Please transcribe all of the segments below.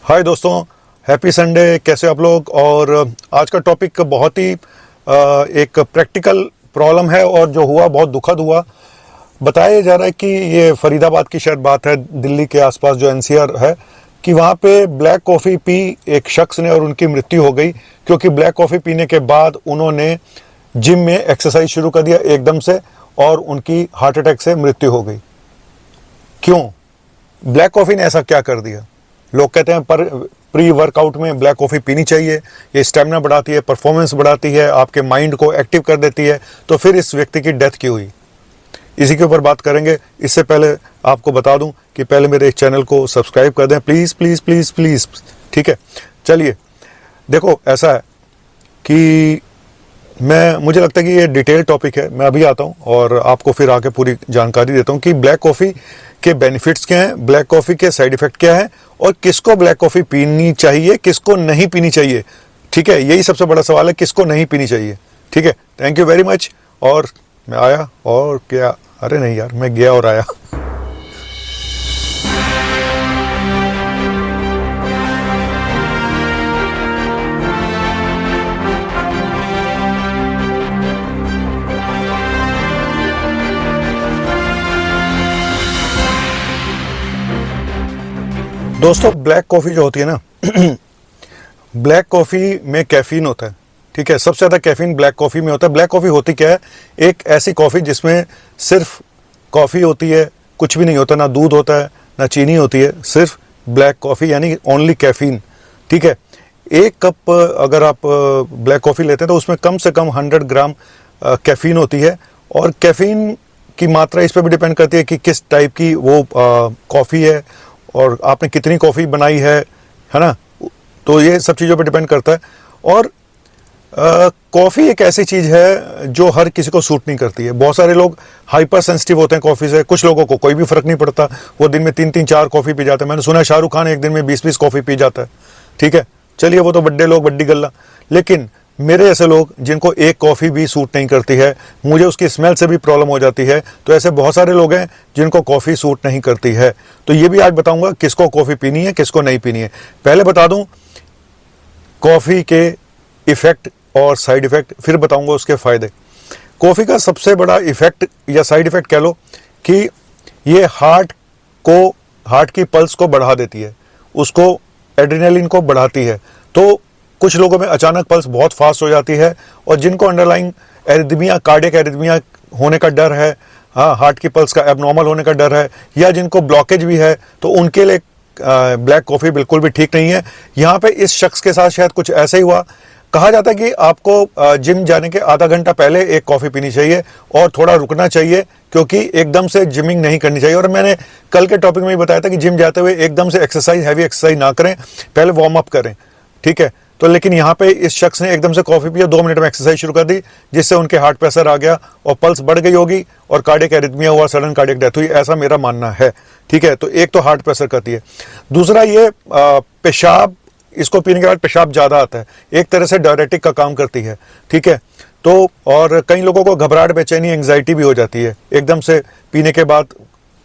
हाय दोस्तों, happy Sunday. कैसे आप लोग? और आज का टॉपिक बहुत ही एक प्रैक्टिकल प्रॉब्लम है और जो हुआ बहुत दुखद हुआ। बताया जा रहा है कि ये फरीदाबाद की शायद बात है, दिल्ली के आसपास जो एनसीआर है, कि वहाँ पे ब्लैक कॉफ़ी पी एक शख्स ने और उनकी मृत्यु हो गई क्योंकि ब्लैक कॉफ़ी पीने के बाद उन्होंने जिम में एक्सरसाइज शुरू कर दिया एकदम से और उनकी हार्ट अटैक से मृत्यु हो गई। क्यों? ब्लैक कॉफ़ी ने ऐसा क्या कर दिया? लोग कहते हैं पर प्री वर्कआउट में ब्लैक कॉफ़ी पीनी चाहिए, ये स्टेमिना बढ़ाती है, परफॉर्मेंस बढ़ाती है, आपके माइंड को एक्टिव कर देती है। तो फिर इस व्यक्ति की डेथ क्यों हुई, इसी के ऊपर बात करेंगे। इससे पहले आपको बता दूं कि पहले मेरे इस चैनल को सब्सक्राइब कर दें प्लीज़ प्लीज़ प्लीज़ प्लीज़। ठीक है, चलिए। देखो, ऐसा है कि मुझे लगता है कि ये डिटेल टॉपिक है। मैं अभी आता हूँ और आपको फिर आके पूरी जानकारी देता हूँ कि ब्लैक कॉफ़ी के बेनिफिट्स क्या हैं, ब्लैक कॉफ़ी के साइड इफ़ेक्ट क्या है और किसको ब्लैक कॉफ़ी पीनी चाहिए, किसको नहीं पीनी चाहिए। ठीक है, यही सबसे बड़ा सवाल है, किसको नहीं पीनी चाहिए। ठीक है, थैंक यू वेरी मच। और मैं आया और क्या, अरे नहीं यार, मैं गया और आया। दोस्तों, ब्लैक कॉफ़ी जो होती है ना ब्लैक कॉफ़ी में कैफीन होता है। ठीक है, सबसे ज़्यादा कैफीन ब्लैक कॉफ़ी में होता है। ब्लैक कॉफ़ी होती क्या है? एक ऐसी कॉफ़ी जिसमें सिर्फ कॉफ़ी होती है, कुछ भी नहीं होता, ना दूध होता है ना चीनी होती है, सिर्फ ब्लैक कॉफ़ी यानी ओनली कैफीन। ठीक है, एक कप अगर आप ब्लैक कॉफ़ी लेते हैं तो उसमें कम से कम 100 ग्राम कैफीन होती है। और कैफीन की मात्रा इस पर भी डिपेंड करती है कि किस टाइप की वो कॉफ़ी है और आपने कितनी कॉफ़ी बनाई है ना। तो ये सब चीज़ों पे डिपेंड करता है। और कॉफ़ी एक ऐसी चीज़ है जो हर किसी को सूट नहीं करती है। बहुत सारे लोग हाइपर सेंसिटिव होते हैं कॉफ़ी से, कुछ लोगों को कोई भी फ़र्क नहीं पड़ता, वो दिन में 3-3 4 कॉफ़ी पी जाते हैं। मैंने सुना है शाहरुख खान एक दिन में 20-20 कॉफ़ी पी जाता है। ठीक है, चलिए, वो तो बड्डे लोग, बड्डी गल्ला। लेकिन मेरे ऐसे लोग जिनको एक कॉफ़ी भी सूट नहीं करती है, मुझे उसकी स्मेल से भी प्रॉब्लम हो जाती है, तो ऐसे बहुत सारे लोग हैं जिनको कॉफ़ी सूट नहीं करती है। तो ये भी आज बताऊंगा किसको कॉफ़ी पीनी है, किसको नहीं पीनी है। पहले बता दूं कॉफ़ी के इफ़ेक्ट और साइड इफ़ेक्ट, फिर बताऊंगा उसके फ़ायदे। कॉफ़ी का सबसे बड़ा इफ़ेक्ट या साइड इफ़ेक्ट कह लो कि ये हार्ट की पल्स को बढ़ा देती है, उसको एड्रेनलिन को बढ़ाती है। तो कुछ लोगों में अचानक पल्स बहुत फास्ट हो जाती है और जिनको अंडरलाइंग एरिथमिया, कार्डियक एरिथमिया होने का डर है, हाँ, हार्ट की पल्स का एबनॉर्मल होने का डर है, या जिनको ब्लॉकेज भी है, तो उनके लिए ब्लैक कॉफ़ी बिल्कुल भी ठीक नहीं है। यहाँ पे इस शख्स के साथ शायद कुछ ऐसा ही हुआ। कहा जाता है कि आपको जिम जाने के आधा घंटा पहले एक कॉफ़ी पीनी चाहिए और थोड़ा रुकना चाहिए, क्योंकि एकदम से जिमिंग नहीं करनी चाहिए। और मैंने कल के टॉपिक में भी बताया था कि जिम जाते हुए एकदम से एक्सरसाइज, हैवी एक्सरसाइज ना करें, पहले वार्म अप करें। ठीक है, तो लेकिन यहाँ पे इस शख्स ने एकदम से कॉफ़ी पिया, 2 मिनट में एक्सरसाइज शुरू कर दी, जिससे उनके हार्ट प्रेशर आ गया और पल्स बढ़ गई होगी और कार्डियक एरिथमिया हुआ, सडन कार्डियक डेथ हुई, ऐसा मेरा मानना है। ठीक है, तो एक तो हार्ट प्रेशर करती है, दूसरा ये पेशाब, इसको पीने के बाद पेशाब ज़्यादा आता है, एक तरह से डायरेटिक का काम करती है। ठीक है, तो और कई लोगों को घबराहट, बेचैनी, एंग्जाइटी भी हो जाती है एकदम से पीने के बाद।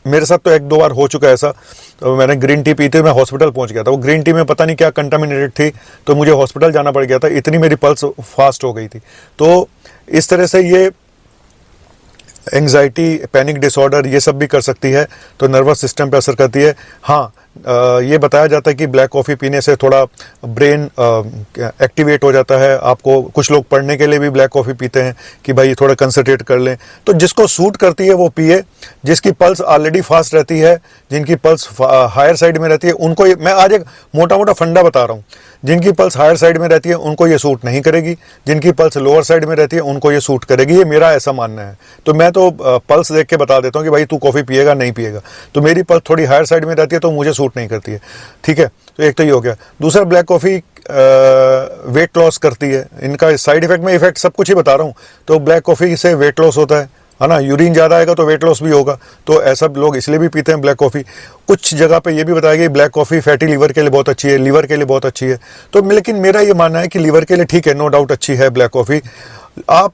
मेरे साथ तो 1-2 बार हो चुका है ऐसा। तो मैंने ग्रीन टी पी थी, मैं हॉस्पिटल पहुंच गया था। वो ग्रीन टी में पता नहीं क्या कंटामिनेटेड थी, तो मुझे हॉस्पिटल जाना पड़ गया था, इतनी मेरी पल्स फास्ट हो गई थी। तो इस तरह से ये एंग्जाइटी, पैनिक डिसऑर्डर, ये सब भी कर सकती है, तो नर्वस सिस्टम पे असर करती है। हाँ, ये बताया जाता है कि ब्लैक कॉफ़ी पीने से थोड़ा ब्रेन एक्टिवेट हो जाता है। आपको कुछ लोग पढ़ने के लिए भी ब्लैक कॉफ़ी पीते हैं कि भाई थोड़ा कंसंट्रेट कर लें। तो जिसको सूट करती है वो पिए, जिसकी पल्स ऑलरेडी फास्ट रहती है, जिनकी पल्स हायर साइड में रहती है, उनको मैं आज एक मोटा मोटा फंडा बता रहा हूँ। जिनकी पल्स हायर साइड में रहती है उनको ये सूट नहीं करेगी, जिनकी पल्स लोअर साइड में रहती है उनको ये सूट करेगी। ये मेरा ऐसा मानना है। तो मैं तो पल्स देख के बता देता हूँ कि भाई तू कॉफ़ी पिएगा नहीं पिएगा। तो मेरी पल्स थोड़ी हायर साइड में रहती है तो मुझे सूट नहीं करती है। ठीक है, तो एक तो ये हो गया। दूसरा, ब्लैक कॉफ़ी वेट लॉस करती है। इनका साइड इफेक्ट में इफेक्ट सब कुछ ही बता रहा हूँ। तो ब्लैक कॉफ़ी से वेट लॉस होता है ना, यूरिन ज़्यादा आएगा तो वेट लॉस भी होगा, तो ऐसा लोग इसलिए भी पीते हैं ब्लैक कॉफ़ी। कुछ जगह पे ये भी बताया गया ब्लैक कॉफ़ी फैटी लीवर के लिए बहुत अच्छी है, लीवर के लिए बहुत अच्छी है। तो लेकिन मेरा ये मानना है कि लीवर के लिए ठीक है, नो डाउट अच्छी है ब्लैक कॉफ़ी। आप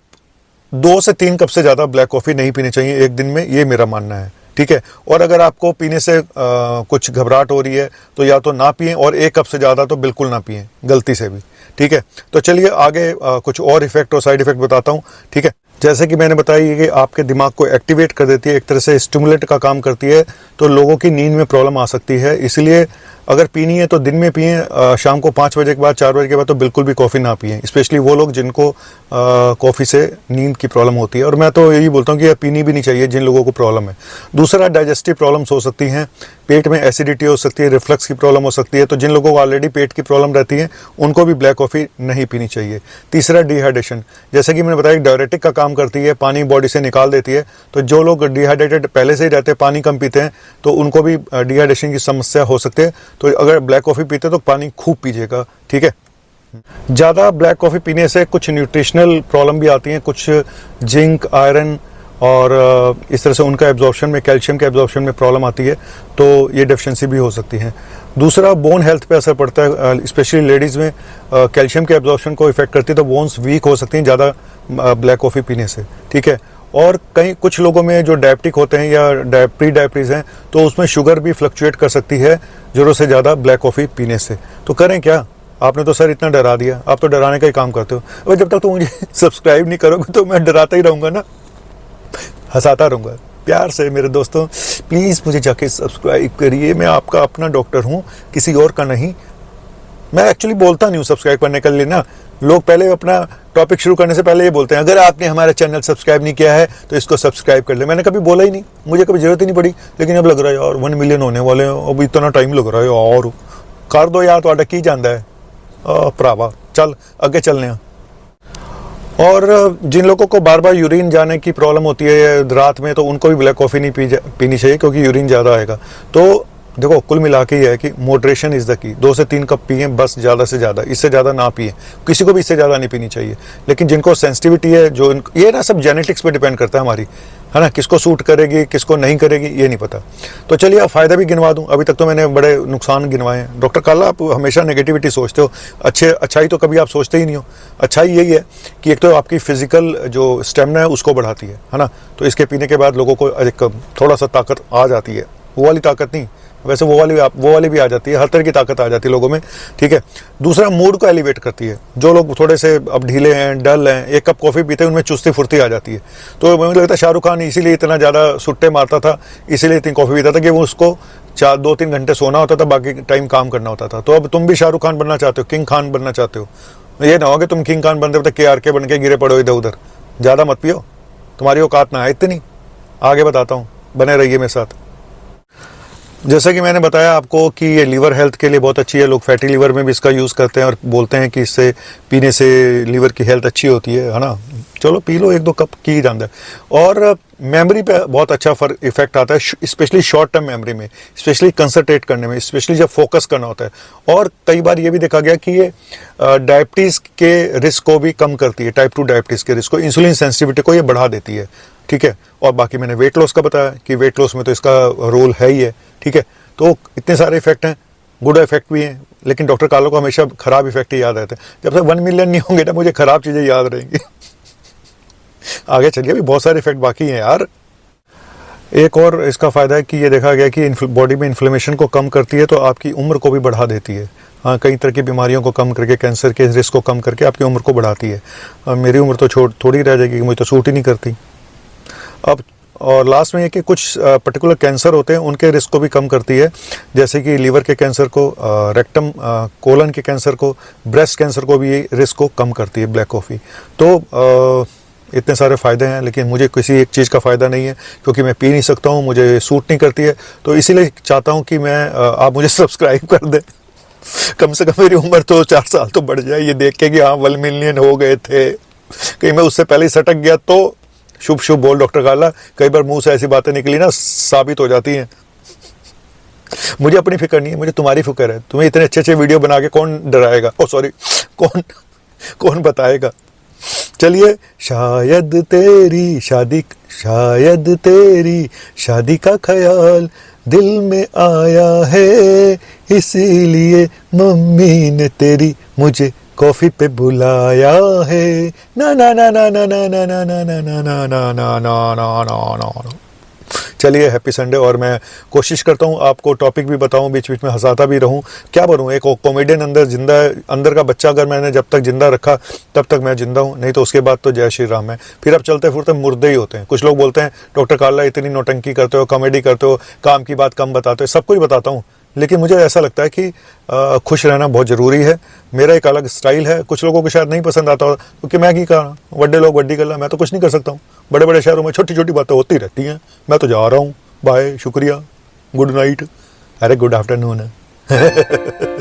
2 से 3 कप से ज़्यादा ब्लैक कॉफ़ी नहीं पीनी चाहिए एक दिन में, ये मेरा मानना है। ठीक है। और अगर आपको पीने से कुछ घबराहट हो रही है तो या तो ना पिएं, और 1 कप से ज़्यादा तो बिल्कुल ना पिएं गलती से भी, ठीक है। तो चलिए आगे कुछ और इफेक्ट और साइड इफेक्ट बताता हूँ, ठीक है। जैसे कि मैंने बताया कि आपके दिमाग को एक्टिवेट कर देती है, एक तरह से स्टिमुलेट का काम करती है, तो लोगों की नींद में प्रॉब्लम आ सकती है। इसलिए अगर पीनी है तो दिन में पिएं, शाम को 5 बजे के बाद 4 बजे के बाद तो बिल्कुल भी कॉफ़ी ना पिएं, स्पेशली वो लोग जिनको कॉफ़ी से नींद की प्रॉब्लम होती है। और मैं तो यही बोलता हूँ कि यह पीनी भी नहीं चाहिए जिन लोगों को प्रॉब्लम है। दूसरा, डाइजेस्टिव प्रॉब्लम्स हो सकती हैं, पेट में एसिडिटी हो सकती है, रिफ्लक्स की प्रॉब्लम हो सकती है, तो जिन लोगों को ऑलरेडी पेट की प्रॉब्लम रहती है उनको भी ब्लैक कॉफ़ी नहीं पीनी चाहिए। तीसरा, डिहाइड्रेशन, जैसे कि मैंने बताया डायरेटिक का काम करती है, पानी बॉडी से निकाल देती है, तो जो लोग डिहाइड्रेटेड पहले से ही रहते हैं, पानी कम पीते हैं, तो उनको भी डिहाइड्रेशन की समस्या हो सकती है। तो अगर ब्लैक कॉफ़ी पीते तो पानी खूब पीजिएगा, ठीक है। ज़्यादा ब्लैक कॉफ़ी पीने से कुछ न्यूट्रिशनल प्रॉब्लम भी आती हैं, कुछ जिंक, आयरन और इस तरह से उनका एब्जॉर्प्शन में, कैल्शियम के एब्जॉर्प्शन में प्रॉब्लम आती है, तो ये डेफिशिएंसी भी हो सकती है। दूसरा, बोन हेल्थ पे असर पड़ता है, स्पेशली लेडीज़ में कैल्शियम के एब्जॉर्प्शन को इफेक्ट करती है, तो बोन्स वीक हो सकती हैं ज़्यादा ब्लैक कॉफ़ी पीने से, ठीक है। और कई कुछ लोगों में जो डायबिटिक होते हैं या प्री डायबिटीज़ हैं, तो उसमें शुगर भी फ्लक्चुएट कर सकती है ज़रूरत से ज़्यादा ब्लैक कॉफ़ी पीने से। तो करें क्या? आपने तो सर इतना डरा दिया, आप तो डराने का ही काम करते हो। अब जब तक तो मुझे सब्सक्राइब नहीं करोगे तो मैं डराता ही रहूँगा ना, हंसाता रहूँगा। प्यार से मेरे दोस्तों प्लीज़ मुझे जाके सब्सक्राइब करिए, मैं आपका अपना डॉक्टर हूँ, किसी और का नहीं। मैं एक्चुअली बोलता नहीं हूँ सब्सक्राइब करने के लिए ना, लोग पहले अपना टॉपिक शुरू करने से पहले ये बोलते हैं अगर आपने हमारा चैनल सब्सक्राइब नहीं किया है तो इसको सब्सक्राइब कर ले। मैंने कभी बोला ही नहीं, मुझे कभी जरूरत ही नहीं पड़ी, लेकिन अब लग रहा है यार 1 मिलियन होने वाले हैं, अब इतना टाइम लग रहा है और कर दो यार, ਤੁਹਾਡਾ की जाता है भरावा, चल अगे चलने। और जिन लोगों को बार बार यूरिन जाने की प्रॉब्लम होती है रात में, तो उनको भी ब्लैक कॉफ़ी नहीं पीनी चाहिए, क्योंकि यूरिन ज़्यादा आएगा। तो देखो कुल मिला के ये है कि मॉडरेशन इज़ द की, 2 से 3 कप पिए बस, ज़्यादा से ज़्यादा, इससे ज़्यादा ना पिए, किसी को भी इससे ज़्यादा नहीं पीनी चाहिए। लेकिन जिनको सेंसिटिविटी है, जो ये ना सब जेनेटिक्स पे डिपेंड करता है हमारी, है ना, किसको सूट करेगी किसको नहीं करेगी ये नहीं पता। तो चलिए आप फ़ायदा भी गिनवा दूं, अभी तक तो मैंने बड़े नुकसान गिनवाए हैं। डॉक्टर काला, आप हमेशा नेगेटिविटी सोचते हो, अच्छाई तो कभी आप सोचते ही नहीं हो। अच्छाई यही है कि एक तो आपकी फिजिकल जो स्टेमिना है उसको बढ़ाती है ना, तो इसके पीने के बाद लोगों को एक थोड़ा सा ताकत आ जाती है, वो वाली ताकत नहीं, वैसे वो वाली भी आ जाती है, हर तरह की ताकत आ जाती है लोगों में, ठीक है। दूसरा, मूड को एलिवेट करती है। जो लोग थोड़े से अब ढीले हैं, डल हैं, 1 कप कॉफ़ी पीते हैं उनमें चुस्ती फुर्ती आ जाती है। तो मुझे लगता है शाहरुख खान इसीलिए इतना ज़्यादा सुट्टे मारता था, इसीलिए इतनी कॉफ़ी पीता था कि वो उसको 2-3 घंटे सोना होता था, बाकी टाइम काम करना होता था। तो अब तुम भी शाहरुख खान बनना चाहते हो, किंग खान बनना चाहते हो, ये ना हो कि तुम किंग खान बनते हो KRK बन के गिरे पड़ो इधर उधर। ज़्यादा मत पियो, तुम्हारी औकात ना है इतनी। आगे बताता हूँ, बने रहिए मेरे साथ। जैसा कि मैंने बताया आपको कि ये लीवर हेल्थ के लिए बहुत अच्छी है, लोग फैटी लीवर में भी इसका यूज़ करते हैं और बोलते हैं कि इससे पीने से लीवर की हेल्थ अच्छी होती है ना। चलो पी लो 1-2 कप की जाता है। और मेमोरी पे बहुत अच्छा इफेक्ट आता है, स्पेशली शॉर्ट टर्म मेमोरी में, स्पेशली कंसंट्रेट करने में, स्पेशली जब फोकस करना होता है। और कई बार ये भी देखा गया कि ये डायबिटीज़ के रिस्क को भी कम करती है, टाइप 2 डायबिटीज़ के रिस्क को, इंसुलिन सेंसिटिविटी को ये बढ़ा देती है, ठीक है। और बाकी मैंने वेट लॉस का बताया कि वेट लॉस में तो इसका रोल है ही है, ठीक है। तो इतने सारे इफेक्ट हैं, गुड इफेक्ट भी हैं, लेकिन डॉक्टर कालो को हमेशा खराब इफेक्ट ही याद रहते हैं। जब तक 1 मिलियन नहीं होंगे ना, मुझे खराब चीज़ें याद रहेंगी। आगे चलिए, अभी बहुत सारे इफेक्ट बाकी हैं यार। एक और इसका फ़ायदा है कि ये देखा गया कि बॉडी में इन्फ्लेमेशन को कम करती है, तो आपकी उम्र को भी बढ़ा देती है। हाँ, कई तरह की बीमारियों को कम करके, कैंसर के रिस्क को कम करके आपकी उम्र को बढ़ाती है। मेरी उम्र तो थोड़ी रह जाएगी, मुझे तो सूट ही नहीं करती अब। और लास्ट में ये कि कुछ पर्टिकुलर कैंसर होते हैं, उनके रिस्क को भी कम करती है, जैसे कि लीवर के कैंसर को, रेक्टम कोलन के कैंसर को, ब्रेस्ट कैंसर को भी ये रिस्क को कम करती है ब्लैक कॉफ़ी। तो इतने सारे फ़ायदे हैं, लेकिन मुझे किसी एक चीज़ का फ़ायदा नहीं है, क्योंकि मैं पी नहीं सकता हूँ, मुझे सूट नहीं करती है। तो इसीलिए चाहता हूँ कि मैं आप मुझे सब्सक्राइब कर दें, कम से कम मेरी उम्र तो 4 साल तो बढ़ जाए, ये देख के कि हाँ 1 मिलियन हो गए थे, कहीं मैं उससे पहले ही सटक गया तो। शुभ शुभ बोल डॉक्टर काला, कई बार मुंह से ऐसी बातें निकली ना साबित हो जाती हैं। मुझे अपनी फिक्र नहीं है, मुझे तुम्हारी फिक्र है। तुम्हें इतने अच्छे विडियो बना के कौन डराएगा, सॉरी कौन बताएगा। चलिए, शायद तेरी शादी का ख्याल दिल में आया है, इसीलिए मम्मी ने तेरी मुझे कॉफी पे बुलाया है। ना ना ना ना ना ना ना ना ना ना ना ना ना ना ना ना ना। चलिए, हैप्पी संडे। और मैं कोशिश करता हूँ आपको टॉपिक भी बताऊँ, बीच बीच में हंसाता भी रहूँ। क्या बनूँ, एक कॉमेडियन अंदर जिंदा है, अंदर का बच्चा अगर मैंने जब तक जिंदा रखा तब तक मैं जिंदा हूँ, नहीं तो उसके बाद तो जय श्री राम है। फिर अब चलते फिरते मुर्दे ही होते हैं। कुछ लोग बोलते हैं डॉक्टर काला इतनी नौटंकी करते हो, कॉमेडी करते हो, काम की बात कम बताते हो। सब कुछ बताता हूँ, लेकिन मुझे ऐसा लगता है कि खुश रहना बहुत ज़रूरी है। मेरा एक अलग स्टाइल है, कुछ लोगों को शायद नहीं पसंद आता, क्योंकि मैं की कहा बड़े लोग बड्डी गल्ला, मैं तो कुछ नहीं कर सकता हूँ। बड़े बड़े शहरों में छोटी छोटी बातें होती रहती हैं। मैं तो जा रहा हूँ, बाय, शुक्रिया, गुड नाइट, अरे गुड आफ्टरनून है।